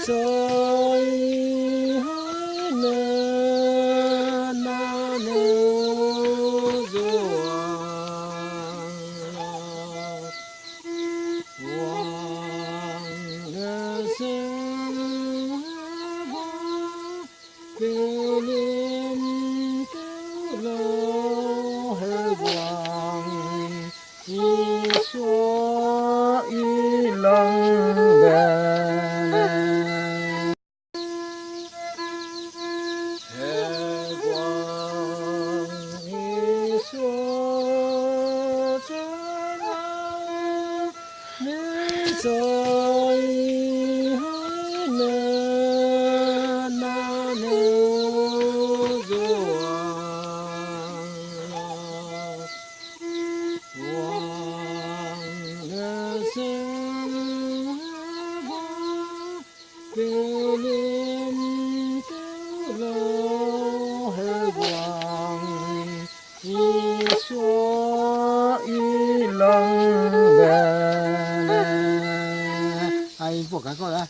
rồi hãy nè na nè rùa hoàng ngơ sinh kêu lên kêu lâu hơi hoàng y xóa y lòng đèn hơi hoàng y xóa chân áo nên rồi hãy nè na nè rùa hoàng ngơ sinh kêu lên kêu lâu hơi hoàng y xóa y lòng đèn ai buộc cái con ra